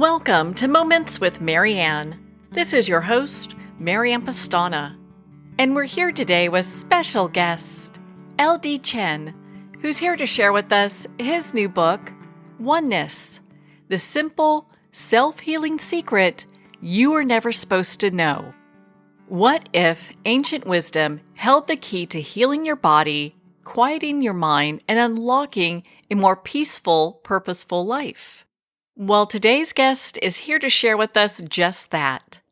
Welcome to Moments with Marianne. This is your host, Marianne Pastana, and we're here today with special guest, LD Chen, who's here to share with us his new book, Oneness, the simple, self-healing secret you were never supposed to know. What if ancient wisdom held the key to healing your body, quieting your mind, and unlocking a more peaceful, purposeful life? Well, today's guest is here to share with us just that.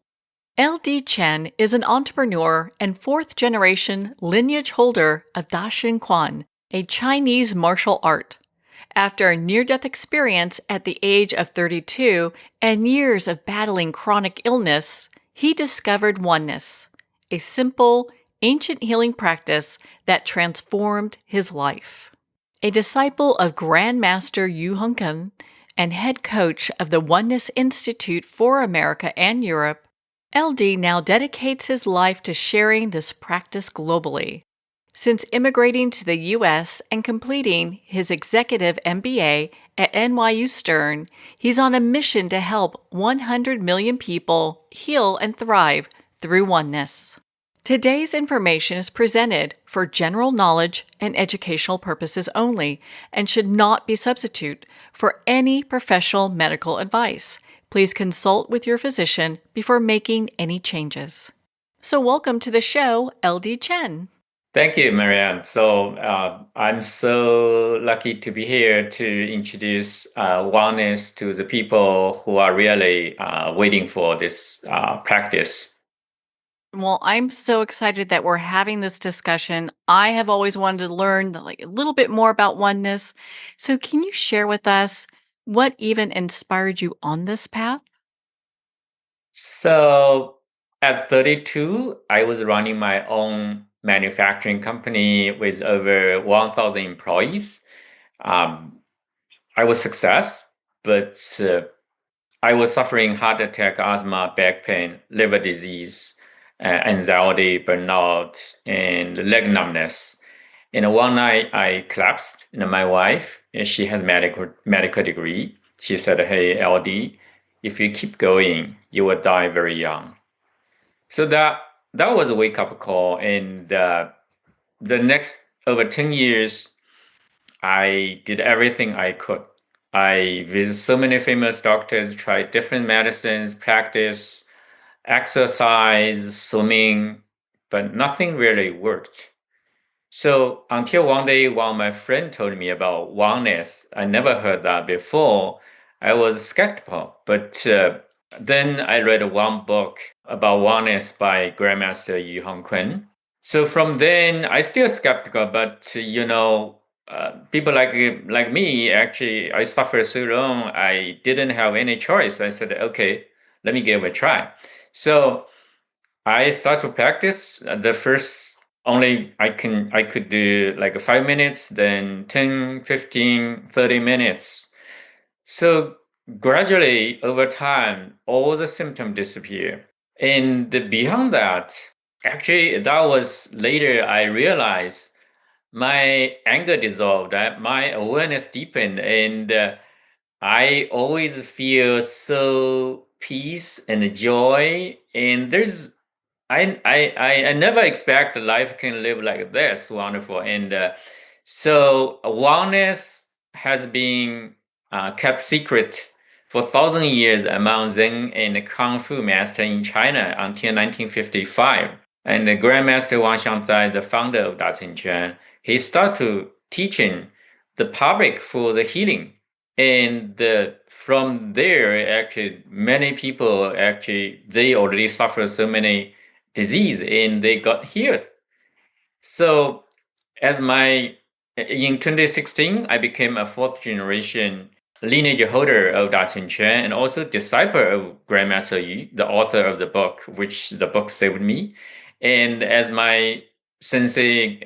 LD Chen is an entrepreneur and fourth-generation lineage holder of Daxin Quan, a Chinese martial art. After a near-death experience at the age of 32 and years of battling chronic illness, he discovered Oneness, a simple, ancient healing practice that transformed his life. A disciple of Grandmaster Yu Hongken and head coach of the Oneness Institute for America and Europe, LD now dedicates his life to sharing this practice globally. Since immigrating to the U.S. and completing his executive MBA at NYU Stern, he's on a mission to help 100 million people heal and thrive through oneness. Today's information is presented for general knowledge and educational purposes only and should not be substitute for any professional medical advice. Please consult with your physician before making any changes. So welcome to the show, LD Chen. Thank you, Marianne. So I'm so lucky to be here to introduce wellness to the people who are really waiting for this practice. Well, I'm so excited that we're having this discussion. I have always wanted to learn a little bit more about oneness. So can you share with us what even inspired you on this path? So at 32, I was running my own manufacturing company with over 1,000 employees. Um, I was success, but I was suffering heart attack, asthma, back pain, liver disease, anxiety, burnout, and leg numbness. And one night I collapsed. And my wife, she has medical degree. She said, "Hey, LD, if you keep going, you will die very young." So that was a wake up call. And the next over 10 years, I did everything I could. I visited so many famous doctors, tried different medicines, practice, exercise, swimming, but nothing really worked. So until one day, one of my friend told me about oneness. I never heard that before. I was skeptical, but then I read one book about oneness by Grandmaster Yu Hongken. So from then, I still skeptical, but people like me, actually, I suffered so long, I didn't have any choice. I said, okay, let me give it a try. So I start to practice. The first only I could do like 5 minutes, then 10, 15, 30 minutes. So gradually over time, all the symptoms disappear. And beyond that, actually, that was later I realized my anger dissolved, my awareness deepened, and I always feel so peace and joy. And I never expect life can live like this, wonderful. And so wellness has been kept secret for 1,000 years among Zen and Kung Fu master in China until 1955. And the Grandmaster Wang Xiangzai, the founder of Daxin Chen, he started teaching the public for the healing. And from there, actually, many people actually they already suffer so many disease and they got healed. So as in 2016, I became a fourth generation lineage holder of Daxin Chen and also disciple of Grandmaster Yu, the author of the book, which the book saved me. And as my sensei,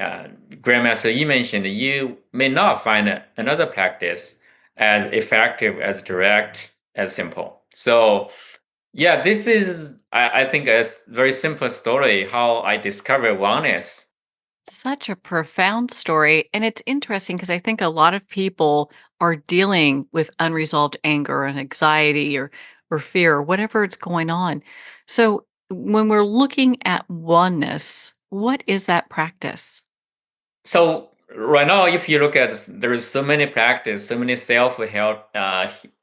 Grandmaster Yu mentioned, you may not find another practice as effective, as direct, as simple. So yeah, this is, I think, a very simple story how I discovered wellness. Such a profound story. And it's interesting because I think a lot of people are dealing with unresolved anger and anxiety or fear or whatever it's going on. So when we're looking at oneness, what is that practice? So right now, if you look at there is so many practice, so many self-help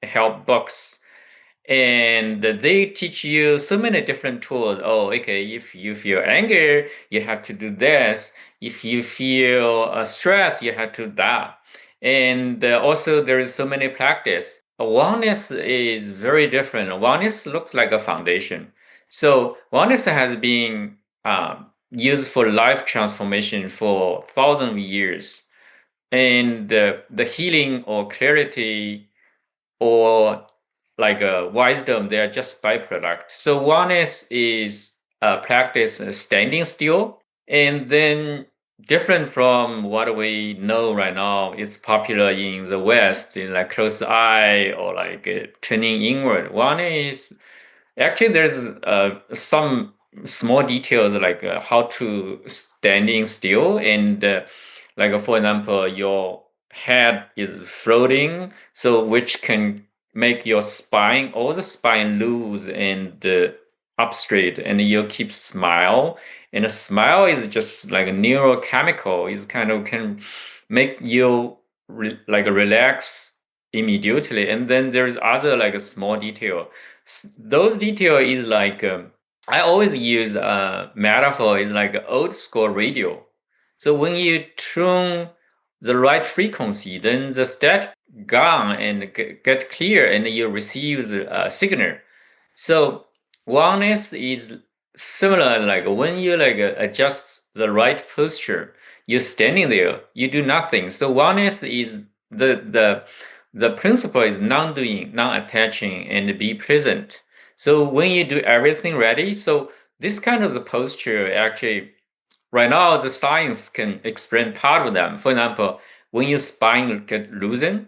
help books, and they teach you so many different tools. Oh, okay, if you feel anger, you have to do this. If you feel stress, you have to do that. And also there is so many practice. Oneness is very different. Oneness looks like a foundation. So oneness has been used for life transformation for thousands of years, and the healing or clarity or like wisdom, they are just byproduct. So oneness is practice standing still, and then different from what we know right now. It's popular in the West, in like close eye or like turning inward. One is actually there's some small details like how to standing still, and like for example, your head is floating, so which can make your spine, all the spine loose and up straight, and you keep smile. And a smile is just like a neurochemical. It's kind of can make you like relax immediately. And then there's other like a small detail. Those detail is like I always use metaphor is like old school radio. So when you tune the right frequency, then the static gone and get clear, and you receive the signal. So oneness is similar, like when you like adjust the right posture, you're standing there, you do nothing. So oneness is the principle is non-doing, non-attaching, and be present. So when you do everything ready, so this kind of the posture actually right now, the science can explain part of them. For example, when your spine get loosened,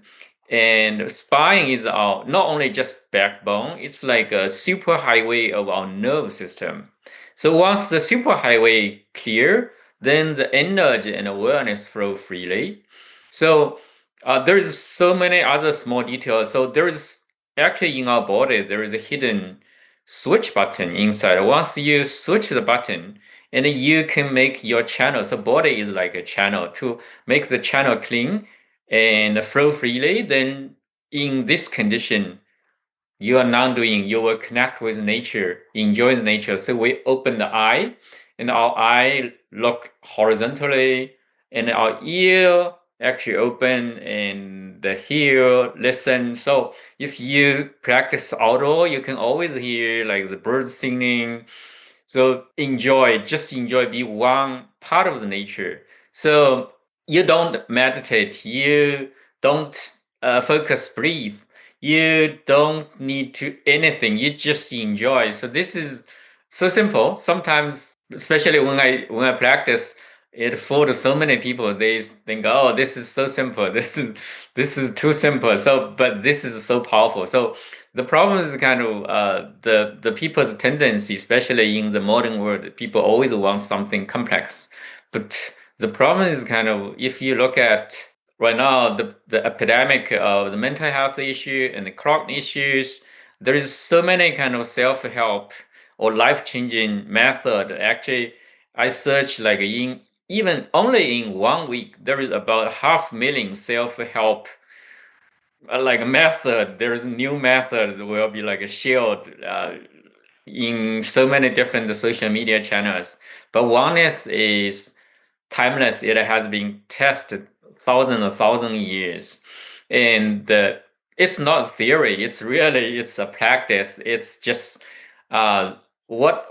and spine is our not only just backbone, it's like a superhighway of our nerve system. So once the superhighway clear, then the energy and awareness flow freely. So there is so many other small details. So there is actually in our body there is a hidden switch button inside. Once you switch the button, and you can make your channel. So body is like a channel to make the channel clean and flow freely. Then in this condition, you are non-doing. You will connect with nature, enjoy the nature. So we open the eye, and our eye look horizontally, and our ear actually open, and the hear, listen. So if you practice outdoor, you can always hear like the birds singing, so enjoy, just enjoy, be one part of the nature. So you don't meditate, you don't focus, breathe, you don't need to anything, you just enjoy. So this is so simple. Sometimes, especially when I practice it for so many people, they think, oh, this is so simple. This is too simple. So, but this is so powerful. So the problem is kind of the people's tendency, especially in the modern world. People always want something complex, but the problem is kind of if you look at right now the epidemic of the mental health issue and the chronic issues, there is so many kind of self-help or life-changing method. Actually, I searched like in even only in 1 week there is about 500,000 self-help like method. There's new methods will be like shared in so many different social media channels. But oneness is timeless. It has been tested thousand years, and it's not theory. It's really it's a practice. It's just uh, what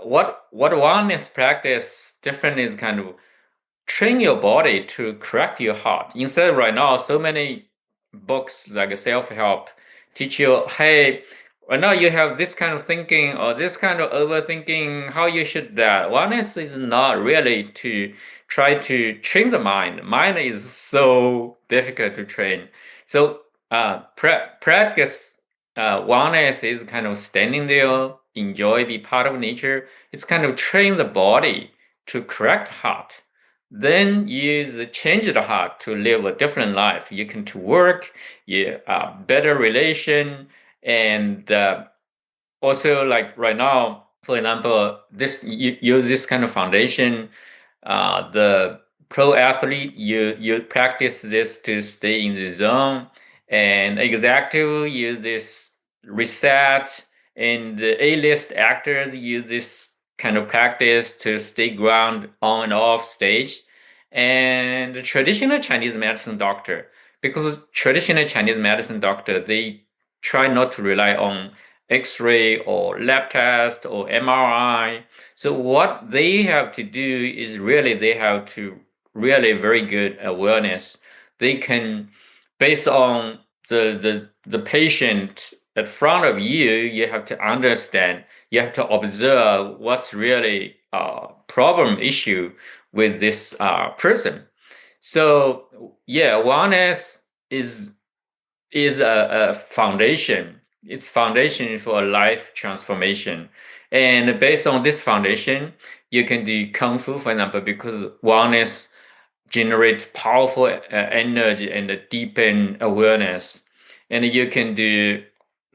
oneness practice different is kind of train your body to correct your heart. Instead, right now, so many books like self-help teach you, hey, right now you have this kind of thinking or this kind of overthinking, how you should that. Oneness is not really to try to train the mind. Mind is so difficult to train. So practice oneness is kind of standing there, enjoy, be part of nature. It's kind of train the body to correct heart. then you change the heart to live a different life. You can to work, you better relation, and also like right now, for example, this you use this kind of foundation. The pro athlete, you practice this to stay in the zone, and executive use this reset, and the A-list actors use this kind of practice to stay ground on and off stage. And the traditional Chinese medicine doctor, because traditional Chinese medicine doctor, they try not to rely on X-ray or lab test or MRI. So what they have to do is really they have to really very good awareness. They can, based on the patient in front of you, you have to understand, you have to observe what's really problem issue with this person. So yeah, awareness is a foundation. It's foundation for a life transformation. And based on this foundation, you can do kung fu, for example, because wellness generates powerful energy and deepen awareness. And you can do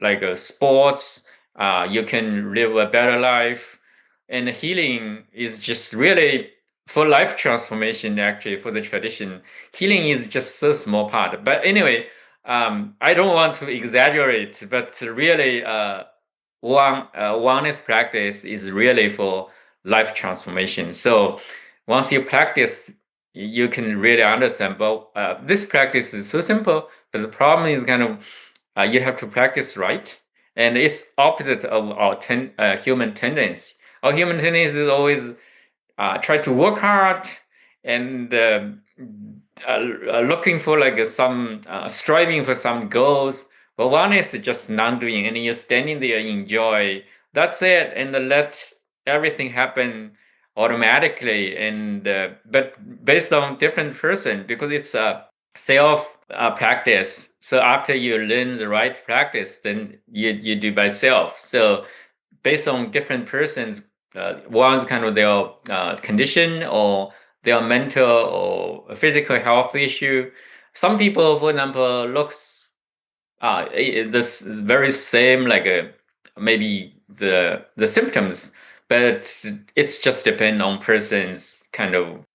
like sports. You can live a better life. And healing is just really for life transformation. Actually, for the tradition, healing is just so small part. But anyway, I don't want to exaggerate, but really, wellness practice is really for life transformation. So once you practice, you can really understand. But this practice is so simple, but the problem is kind of you have to practice right, and it's opposite of our human tendency. Our human tendency is always try to work hard and looking for like some striving for some goals. But one is just not doing, and you're standing there, enjoy. That's it, and let everything happen automatically. And but based on different person, because it's a self practice. So after you learn the right practice, then you do by self. So based on different persons, one's kind of their condition or their mental or physical health issue. Some people, for example, looks this very same like maybe the symptoms, but it's just depend on person's kind of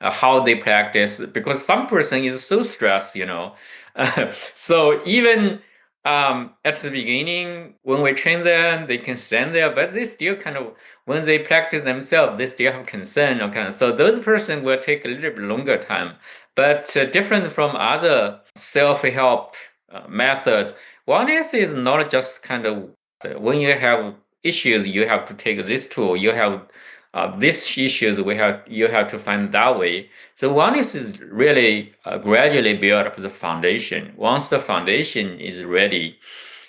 how they practice because some person is so stressed, so even at the beginning when we train them, they can stand there, but they still kind of when they practice themselves, they still have concern or kind of. So those person will take a little bit longer time, but different from other self-help methods. Oneness is not just kind of when you have issues, you have to take this tool. You have these issues you have to find that way. So oneness is really gradually build up the foundation. Once the foundation is ready,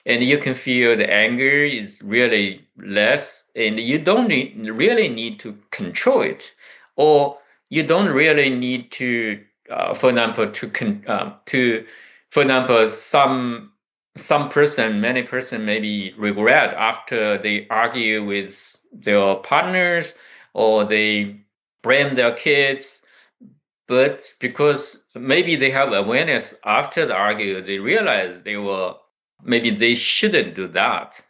and you can feel the anger is really less, and you don't really need to control it, or you don't really need to, for example, for example, some person, many person maybe regret after they argue with their partners or they blame their kids, but because maybe they have awareness after the argue, they realize maybe they shouldn't do that.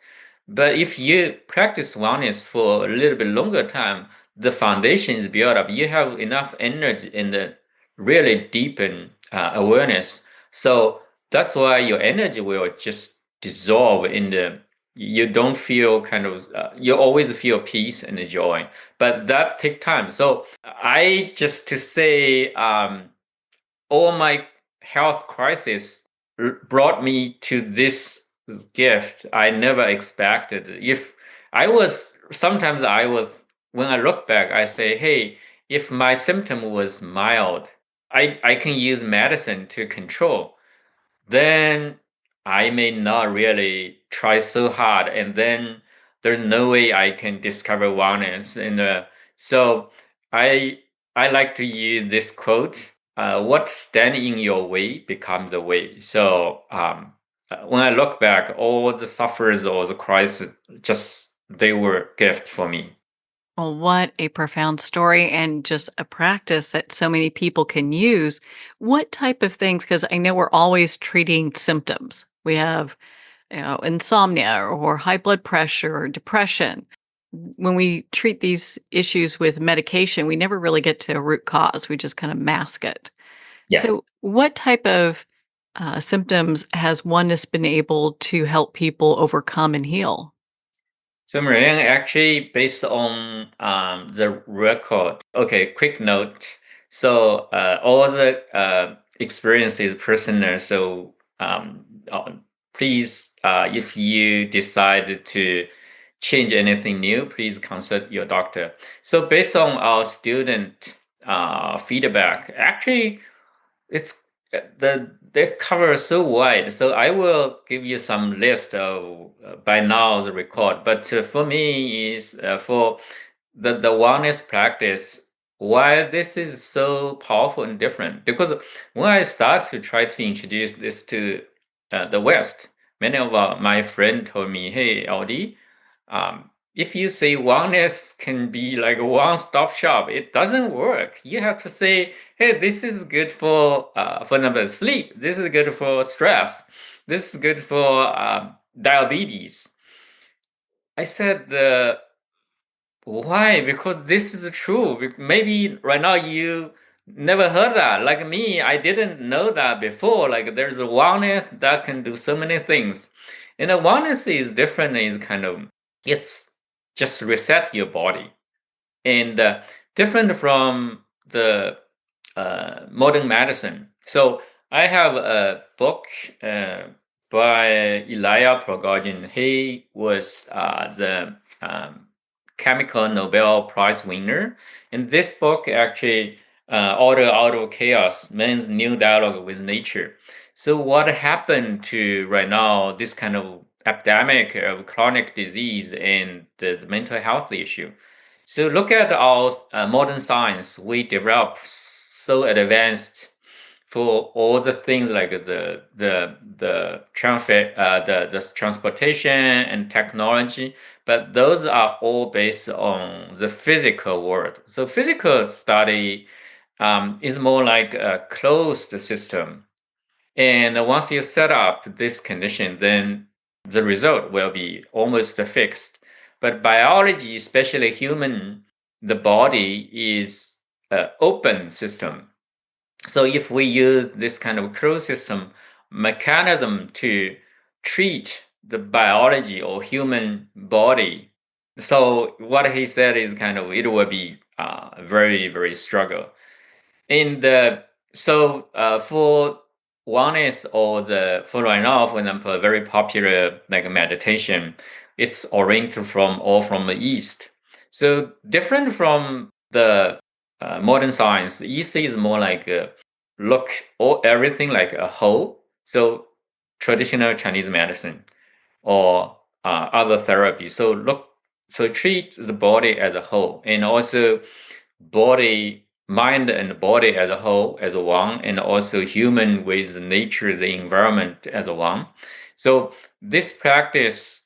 But if you practice oneness for a little bit longer time, the foundation is built up. You have enough energy and really deepen awareness. So that's why your energy will just dissolve in the. You don't feel kind of. You always feel peace and joy, but that take time. So I just to say, all my health crisis brought me to this gift I never expected. If I was sometimes I was when I look back, I say, hey, if my symptom was mild, I can use medicine to control, then I may not really try so hard, and then there's no way I can discover wellness. And so I I like to use this quote: "What stands in your way becomes a way." So when I look back, all the suffers or the crisis, just they were gift for me. Well, what a profound story and just a practice that so many people can use. What type of things? Because I know we're always treating symptoms. We have, insomnia or high blood pressure or depression. When we treat these issues with medication, we never really get to a root cause. We just kind of mask it. Yeah. So, what type of symptoms has oneness been able to help people overcome and heal? So Marianne, actually, based on the record, okay, quick note. So all the experience is personal. So please, if you decide to change anything new, please consult your doctor. So based on our student feedback, actually, it's they cover so wide. So I will give you some list of by now the record. But for me is for the wellness practice. Why this is so powerful and different? Because when I start to try to introduce this to the West, many of my friends told me, "Hey, LD, if you say wellness can be like a one-stop shop, it doesn't work. You have to say, hey, this is good for example, sleep. This is good for stress. This is good for diabetes." I said, why? Because this is true. Maybe right now you never heard that. Like me, I didn't know that before. Like there's a wellness that can do so many things. And the wellness is different. Is kind of it's just reset your body and different from the modern medicine. So I have a book uh, by Ilya Prigogine. He was the chemical Nobel Prize winner. And this book actually, Order Out of Chaos, means new dialogue with nature. So what happened to right now this kind of epidemic of chronic disease and the mental health issue? So look at our modern science. We develop so advanced for all the things like the transportation and technology, but those are all based on the physical world. So physical study is more like a closed system, and once you set up this condition, then the result will be almost fixed. But biology, especially human, the body is an open system. So if we use this kind of closed system mechanism to treat the biology or human body, so what he said is kind of it will be very, very struggle. And so for one is or the for right now, for example, a very popular like meditation, it's oriented from all from the East. So different from the modern science, the East is more like look all everything like a whole. So traditional Chinese medicine or other therapy. So so treat the body as a whole, and also body, mind and body as a whole as one, and also human with nature, the environment as a one. So this practice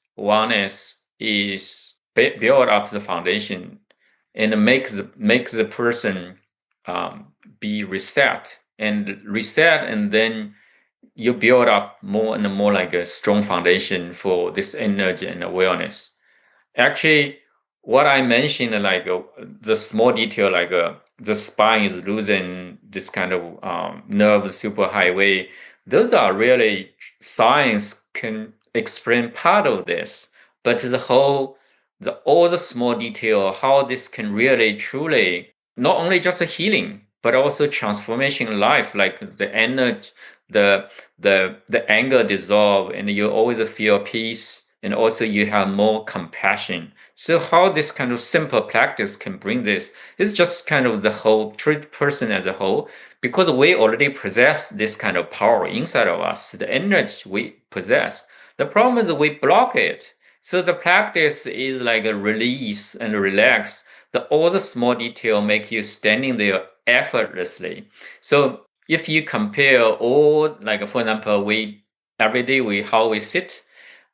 is build up the foundation and makes the person be reset, and then you build up more and more like a strong foundation for this energy and awareness. Actually, what I mentioned, like the small detail, like the spine is losing this kind of nerve superhighway, those are really science can explain part of this, but the whole, all the small detail, how this can really truly not only just a healing, but also transformation in life, like the energy, the the anger dissolve, and you always feel peace, and also you have more compassion. So how this kind of simple practice can bring this is just kind of the whole treat person as a whole, because we already possess this kind of power inside of us, the energy we possess. The problem is we block it. So the practice is like a release and relax. All the small detail make you standing there effortlessly. So if you compare all, like for example, we every day we how we sit,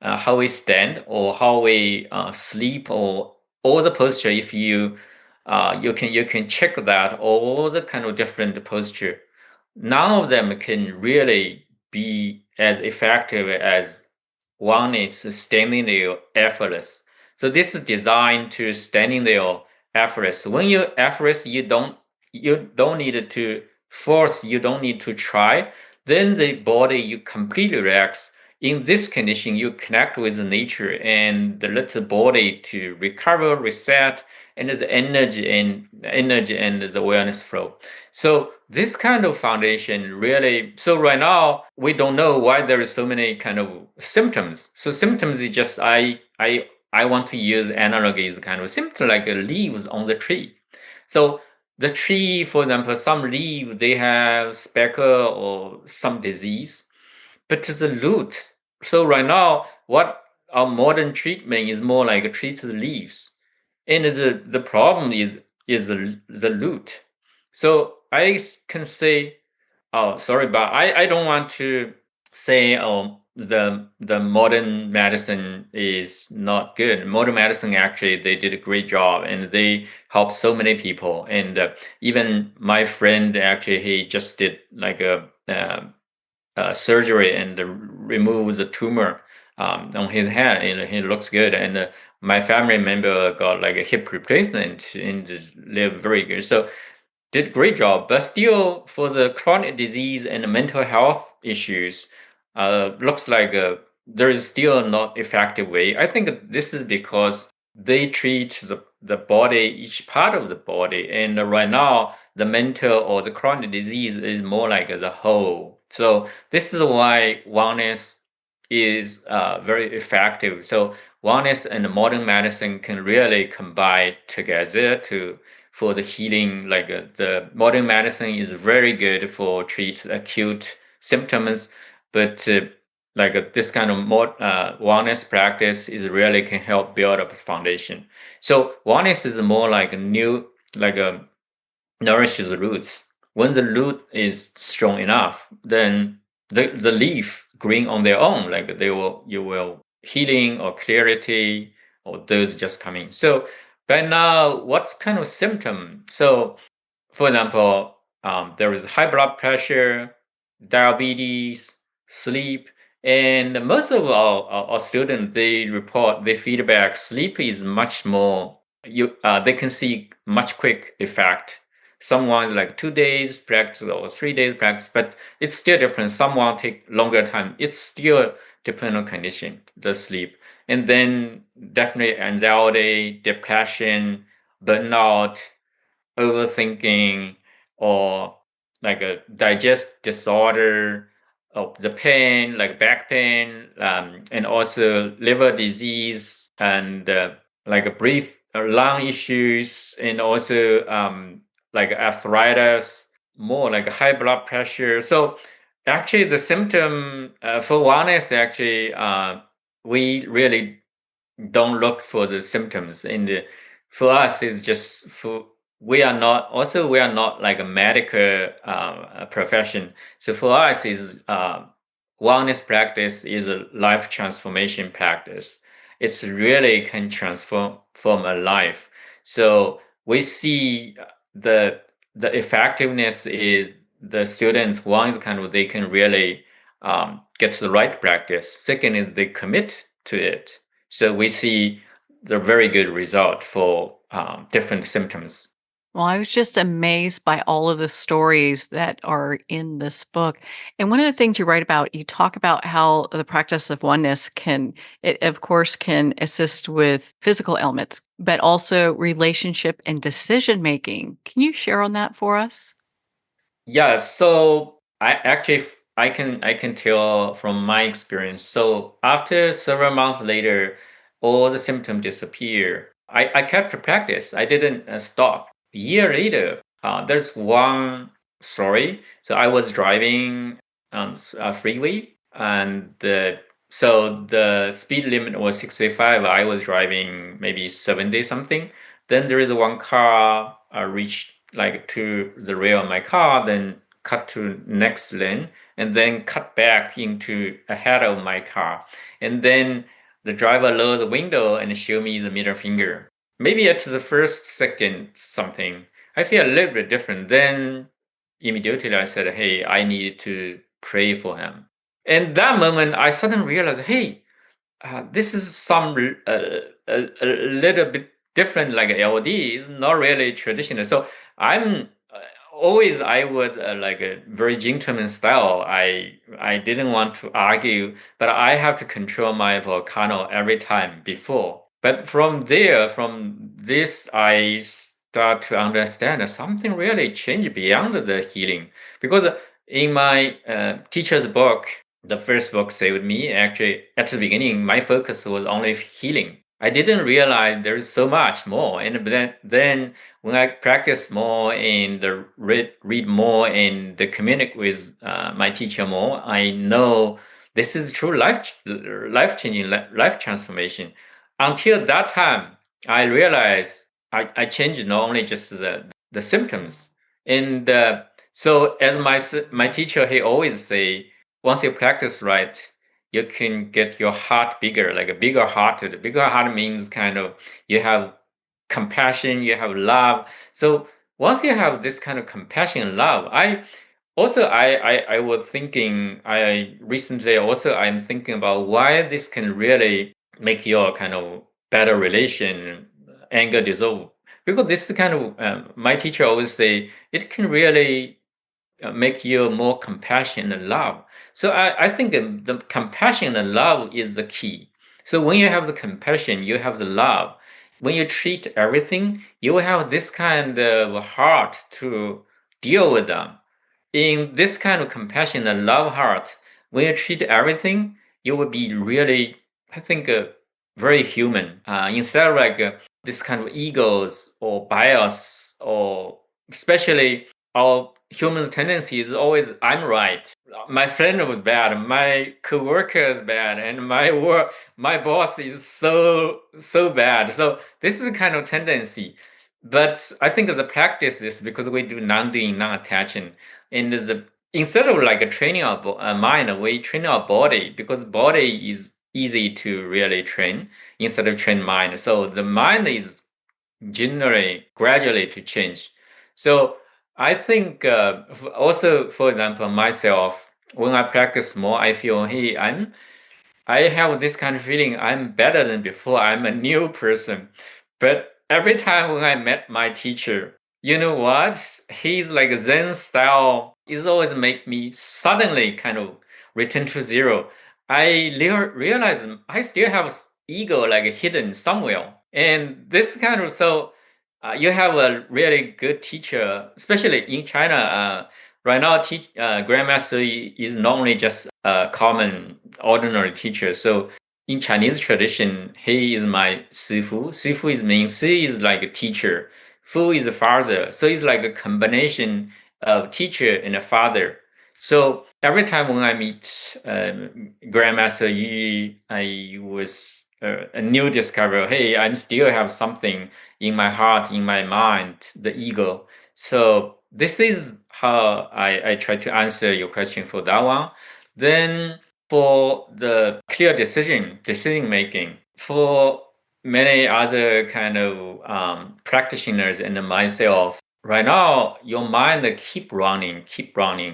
how we stand, or how we sleep, or all the posture, if you can check that all the kind of different posture, none of them can really be as effective as one is standing there effortless. So this is designed to standing there effortless. When you effortless, you don't need to force, you don't need to try. Then the body you completely relax. In this condition, you connect with nature and let the body to recover, reset, and the energy and the awareness flow. So this kind of foundation really. So right now we don't know why there is so many kind of symptoms. So symptoms is just I want to use analogy as kind of symptom like leaves on the tree. So the tree, for example, some leaf they have speckle or some disease, but the root. So right now, what our modern treatment is more like treat the leaves, and the problem is the root. So I can say, oh, sorry, but I don't want to say, oh, the modern medicine is not good. Modern medicine actually they did a great job and they helped so many people. And even my friend actually he just did like surgery and remove the tumor on his hand, and he looks good. And my family member got like a hip replacement and live very good. So did great job, but still for the chronic disease and the mental health issues, looks like there is still not effective way. I think this is because they treat the body, each part of the body, and right now the mental or the chronic disease is more like the whole. So this is why wellness is very effective. So wellness and modern medicine can really combine together to for the healing. Like the modern medicine is very good for treat acute symptoms, but this kind of more wellness practice is really can help build up a foundation. So wellness is more like a new, like a nourishes the roots. When the root is strong enough, then the leaf green on their own, like you will healing or clarity or those just coming. So but now what's kind of symptom? So for example, there is high blood pressure, diabetes, sleep, and most of our students they report their feedback. Sleep is much more. They can see much quick effect. Someone's like 2 days practice or 3 days practice, but it's still different. Someone take longer time. It's still depend on condition, the sleep, and then definitely anxiety, depression, burnout, overthinking, or like a digest disorder of the pain, like back pain, and also liver disease, and like a breath or lung issues, and also like arthritis, more like high blood pressure. So actually the symptom for wellness actually we really don't look for the symptoms in the for us is just for we are not like a medical profession. So for us is wellness practice is a life transformation practice. It's really can transform from a life. So we see the the effectiveness is the students. One is kind of they can really get the right practice. Second is they commit to it, so we see the very good result for different symptoms. Well, I was just amazed by all of the stories that are in this book. And one of the things you write about, you talk about how the practice of oneness it of course, can assist with physical ailments, but also relationship and decision making. Can you share on that for us? Yeah, so I can tell from my experience. So after several months later, all the symptoms disappear. I kept the practice. I didn't stop. A year later, there's one story. So I was driving on a freeway, and so the speed limit was 65. I was driving maybe 70 something. Then there is one car reached like to the rear of my car, then cut to next lane, and then cut back into ahead of my car. And then the driver lowered the window and showed me the middle finger. maybe at the first, second something, I feel a little bit different. Then immediately I said, hey, I need to pray for him. And that moment, I suddenly realized, hey, this is a little bit different, like LD. It's not really traditional. So I'm always I was like a very gentleman style. I didn't want to argue, but I have to control my volcano every time before. But from this, I start to understand that something really changed beyond the healing. Because in my teacher's book, the first book saved me. Actually, at the beginning, my focus was only healing. I didn't realize there's so much more. And then when I practice more and read more and the communicate with my teacher more, I know this is true life changing, life transformation. Until that time, I realized I changed not only just the symptoms. And so as my teacher, he always say, once you practice right, you can get your heart bigger, like a bigger heart. The bigger heart means kind of you have compassion, you have love. So once you have this kind of compassion and love, I was thinking, I recently also I'm thinking about why this can really make your kind of better relation, anger dissolve. Because this is kind of my teacher always say it can really make you more compassion and love. So I think the compassion and love is the key. So when you have the compassion, you have the love. When you treat everything, you will have this kind of heart to deal with them. In this kind of compassion and love heart, when you treat everything, you will be really, I think, very human. Instead of like this kind of egos or bias, or especially our human tendency is always I'm right. My friend was bad, my coworker is bad, and my boss is so bad. So this is a kind of tendency. But I think as a practice is because we do non-doing, non-attaching, and instead of like training our mind, we train our body because body is easy to really train instead of train mind. So the mind is generally gradually to change. So I think also, for example, myself, when I practice more, I feel, hey, I have this kind of feeling I'm better than before. I'm a new person. But every time when I met my teacher, you know what? He's like a Zen style. It's always make me suddenly kind of return to zero. I realize I still have ego like hidden somewhere. And this kind of you have a really good teacher, especially in China. Right now, grandmaster is not only just a common ordinary teacher. So in Chinese tradition, he is my sifu. Sifu is means si is like a teacher, fu is a father. So it's like a combination of teacher and a father. So every time when I meet Grandmaster Yi, I was a new discovery. Hey, I still have something in my heart, in my mind, the ego. So this is how I try to answer your question for that one. Then for the clear decision making, for many other kind of practitioners and myself, right now your mind keep running,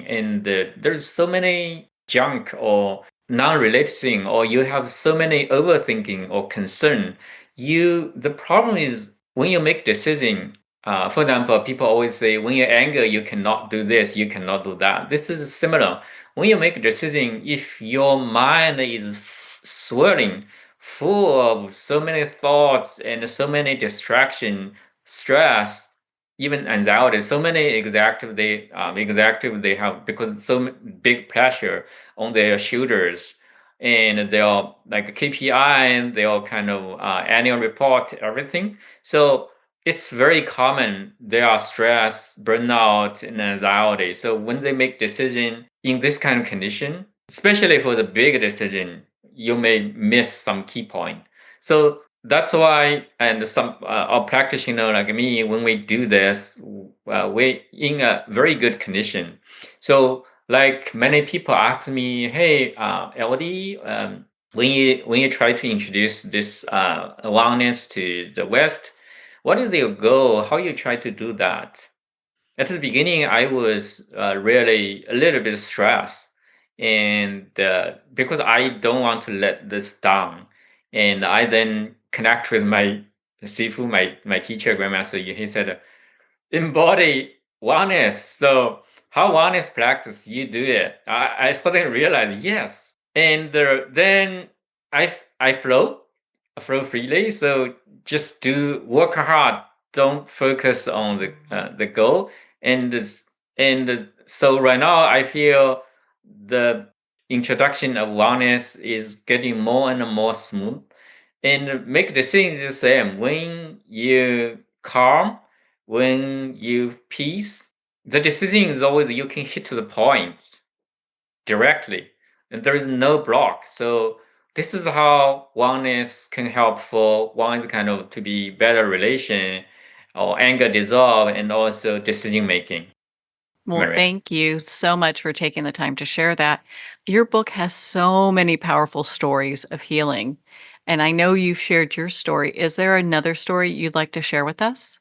and there's so many junk or non-related thing, or you have so many overthinking or concern. The problem is when you make decision, for example, people always say when you're angry you cannot do this, you cannot do that. This is similar. When you make a decision, if your mind is swirling, full of so many thoughts and so many distraction, stress, even anxiety, so many executive they have because big pressure on their shoulders, and they are like KPI and they are kind of annual report, everything. So it's very common. There are stress, burnout, and anxiety. So when they make decision in this kind of condition, especially for the big decision, you may miss some key point. So that's why, and some a practitioner like me, when we do this, we in a very good condition. So like many people ask me, hey, LD, when you try to introduce this oneness to the West, what is your goal? How you try to do that? At the beginning, I was really a little bit stressed, and because I don't want to let this down, and I then connect with my Sifu, my teacher, grandmaster. He said, embody oneness. So how oneness practice you do it? I suddenly realized yes, and then I flow freely. So just do work hard. Don't focus on the goal. And so right now I feel the introduction of oneness is getting more and more smooth, and make the things the same. When you calm, when you peace, the decision is always you can hit to the point directly, and there is no block. So this is how oneness can help for one is kind of to be better relation or anger dissolve and also decision making. Well, Maria. thank you so much for taking the time to share that. Your book has so many powerful stories of healing, and I know you've shared your story. Is there another story you'd like to share with us?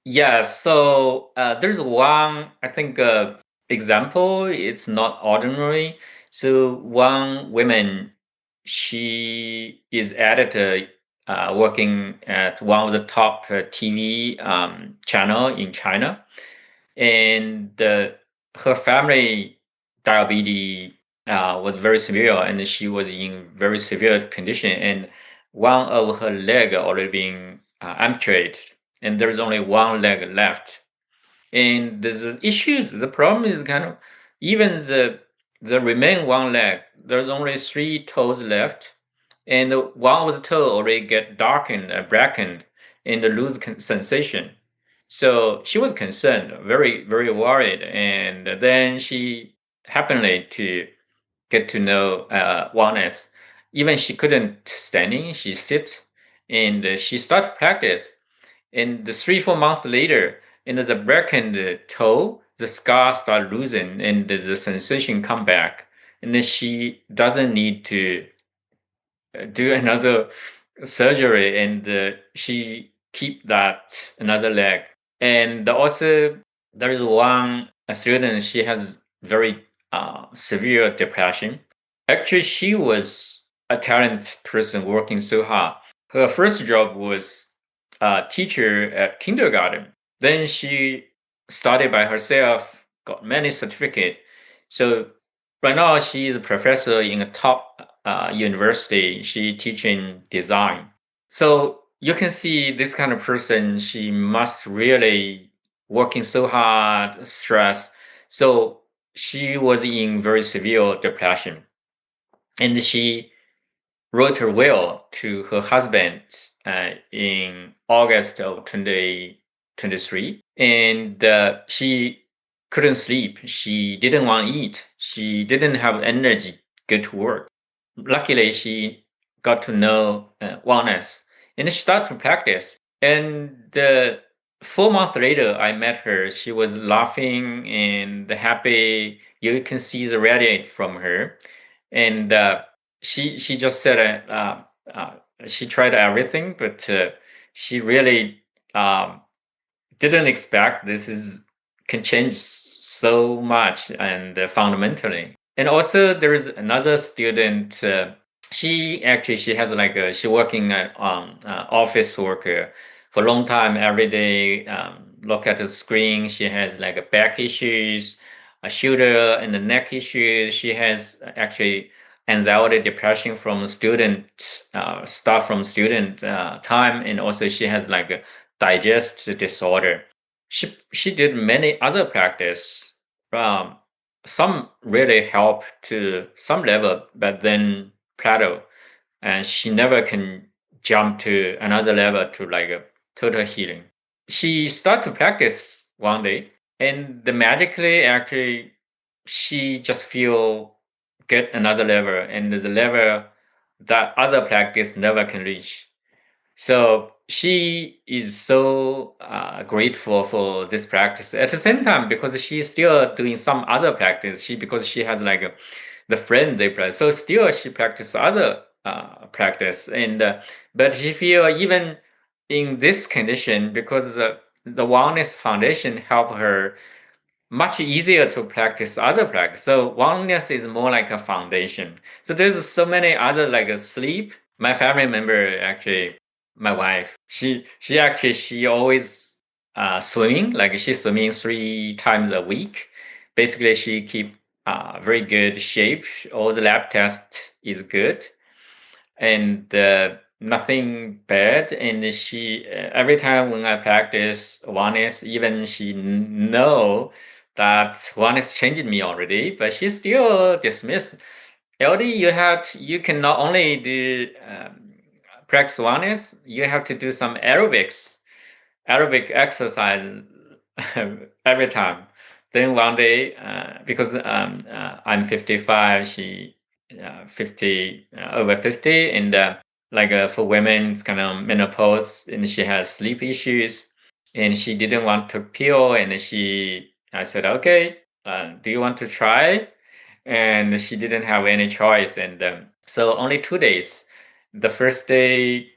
Yeah, so there's one, I think, example. It's not ordinary. So one woman, she is editor working at one of the top TV channel in China, and her family diabetes was very severe, and she was in very severe condition, and one of her leg already being amputated, and there's only one leg left. And there's issues. The problem is kind of even the remain one leg. There's only three toes left, and one of the toe already get darkened, blackened, and lose sensation. So she was concerned, very worried, and then she happened to get to know oneness. Even she couldn't standing, she sit, and she started practice. And the 3 4 months later, and the blackened toe, the scar start losing, and the sensation come back, and then she doesn't need to do another surgery, and she keep that another leg. And also there is one a student, she has very severe depression. Actually, she was a talented person working so hard. Her first job was a teacher at kindergarten. Then she studied by herself, got many certificates. So right now she is a professor in a top university. She teaching design. So you can see this kind of person, she must really working so hard, stress. So she was in very severe depression, and she wrote her will to her husband in August of 2023, and she couldn't sleep. She didn't want to eat. She didn't have energy to go to work. Luckily, she got to know oneness, and she started to practice. And 4 months later, I met her. She was laughing and happy. You can see the radiate from her, and she just said she tried everything, but she really didn't expect this is can change so much and fundamentally. And also there is another student. She has like she working at office worker for a long time every day. Look at the screen. She has like a back issues, a shoulder and the neck issues. She has actually anxiety, depression from student stuff from student time, and also she has like a digest disorder. She did many other practice. Um, some really help to some level, but then plateau, and she never can jump to another level to like a total healing. She started to practice one day, and the magically actually she just feel get another level, and the level that other practice never can reach. So she is so grateful for this practice. At the same time, because she's still doing some other practice, because she has like the friend they practice, so still she practice other practice, and but she feel even in this condition, because the Oneness Foundation helped her much easier to practice other practice. So Oneness is more like a foundation. So there's so many other like sleep. My family member actually, my wife, she always swimming. Like she's swimming 3 times a week. Basically, she keep very good shape. All the lab test is good, and nothing bad. And she every time when I practice oneness, even she know that one is changing me already, but she still dismiss. LD, you can not only do practice oneness, you have to do some aerobic exercise every time. Then one day, because I'm 55, she 50 over 50, and like for women, it's kind of menopause, and she has sleep issues, and she didn't want to pill, and I said, okay, do you want to try? And she didn't have any choice, and so only 2 days. The first day,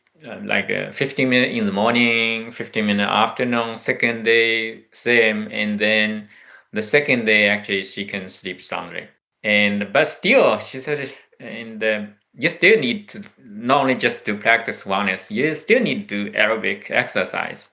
like 15 minutes in the morning, 15 minutes afternoon. Second day, same, and then the second day, actually, she can sleep soundly. And but still, she said, and you still need to not only just to practice oneness, you still need to do aerobic exercise.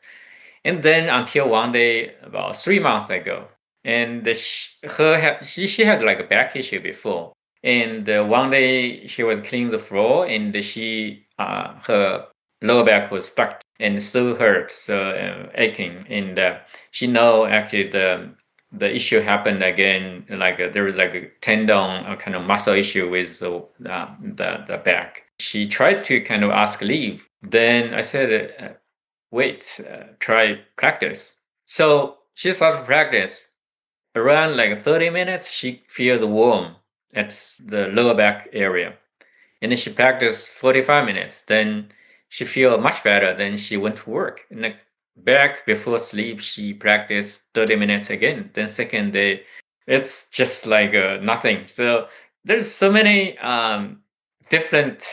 And then until one day, about 3 months ago, and she has like a back issue before. And one day she was cleaning the floor, and her lower back was stuck and so hurt, so aching. And she know actually the issue happened again. Like there was like a tendon, a kind of muscle issue with the back. She tried to kind of ask leave. Then I said, wait, try practice. So she started practice. Around like 30 minutes, she feels warm at the lower back area. And then she practiced 45 minutes. Then she feel much better. Then she went to work. And like back before sleep, she practiced 30 minutes again. Then second day, it's just like nothing. So there's so many different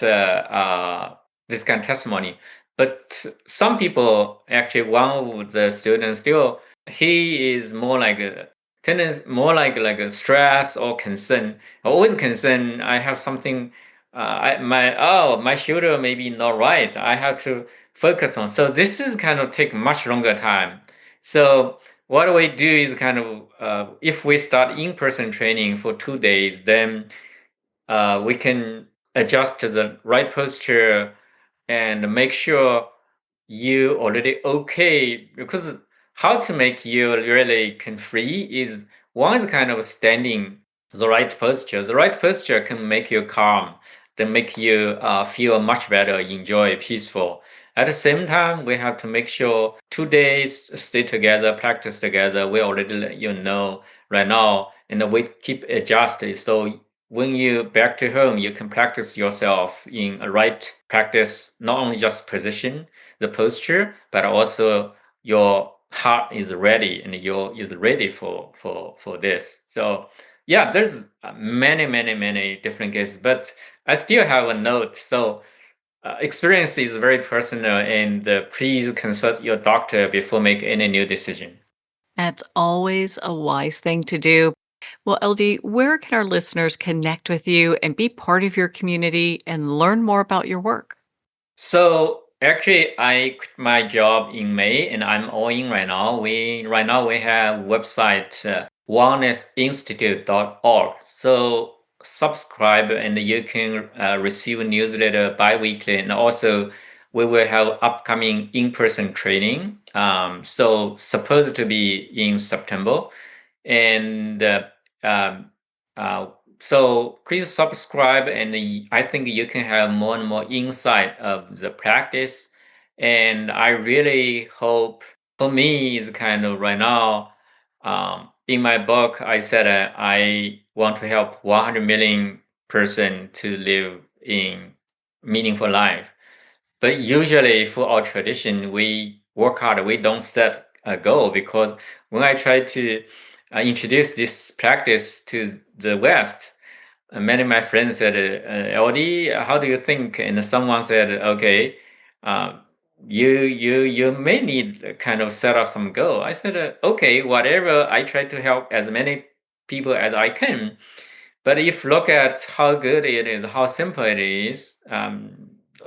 this kind of testimony. But some people actually, one of the students still, he is more like a tendency, more like a stress or concern. Always concern. I have something. My shoulder may be not right. I have to focus on. So this is kind of take much longer time. So what we do is kind of if we start in-person training for 2 days, then we can adjust to the right posture and make sure you already okay, because how to make you really can free is one is kind of standing the right posture. The right posture can make you calm, then make you feel much better, enjoy, peaceful. At the same time, we have to make sure 2 days stay together, practice together. We already let you know right now, and we keep adjusting. So when you back to home, you can practice yourself in a right practice, not only just position, the posture, but also your heart is ready and your is ready for this. So yeah, there's many different cases, but I still have a note. So experience is very personal, and please consult your doctor before make any new decision. That's always a wise thing to do. Well, LD, where can our listeners connect with you and be part of your community and learn more about your work? So actually, I quit my job in May, and I'm all in right now. We have website wellnessinstitute.org. So subscribe, and you can receive a newsletter bi-weekly, and also we will have upcoming in-person training. So supposed to be in September, and um, uh, so please subscribe, and I think you can have more and more insight of the practice. And I really hope, for me is kind of right now, in my book, I said I want to help 100 million person to live in meaningful life. But usually for our tradition, we work hard. We don't set a goal, because when I try to introduce this practice to the West, many of my friends said, "LD, how do you think?" And someone said, "Okay, uh, you may need to kind of set up some goal. I said, okay, whatever. I try to help as many people as I can. But if you look at how good it is, how simple it is,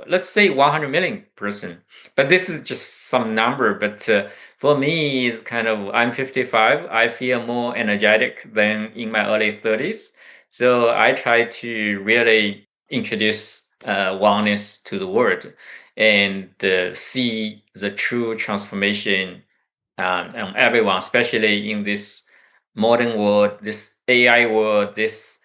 let's say 100 million person. But this is just some number. But for me, it's kind of, I'm 55. I feel more energetic than in my early 30s. So I try to really introduce oneness to the world and see the true transformation on everyone, especially in this modern world, this AI world, this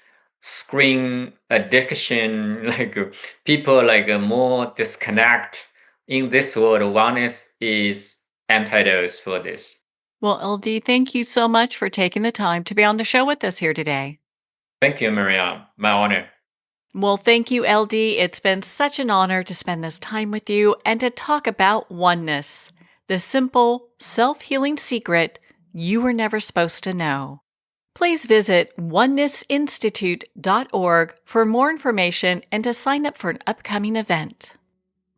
screen addiction, like people like more disconnect in this world. Oneness is antidose for this. Well, LD, thank you so much for taking the time to be on the show with us here today. Thank you, Maria. My honor. Well, thank you, LD. It's been such an honor to spend this time with you and to talk about oneness, the simple, self-healing secret you were never supposed to know. Please visit onenessinstitute.org for more information and to sign up for an upcoming event.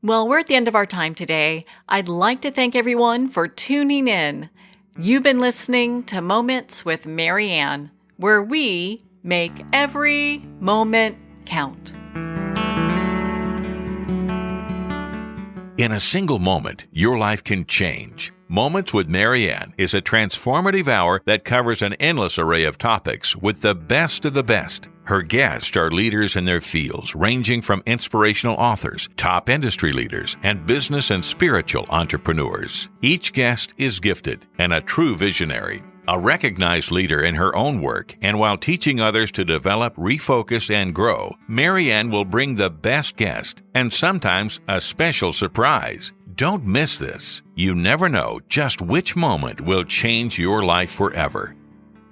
Well, we're at the end of our time today. I'd like to thank everyone for tuning in. You've been listening to Moments with Mary Ann, where we make every moment count. In a single moment, your life can change. Moments with Mary Ann is a transformative hour that covers an endless array of topics with the best of the best. Her guests are leaders in their fields, ranging from inspirational authors, top industry leaders, and business and spiritual entrepreneurs. Each guest is gifted and a true visionary, a recognized leader in her own work, and while teaching others to develop, refocus, and grow, Mary Ann will bring the best guest and sometimes a special surprise. Don't miss this. You never know just which moment will change your life forever.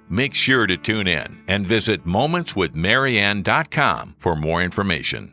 Make sure to tune in and visit momentswithmaryann.com for more information.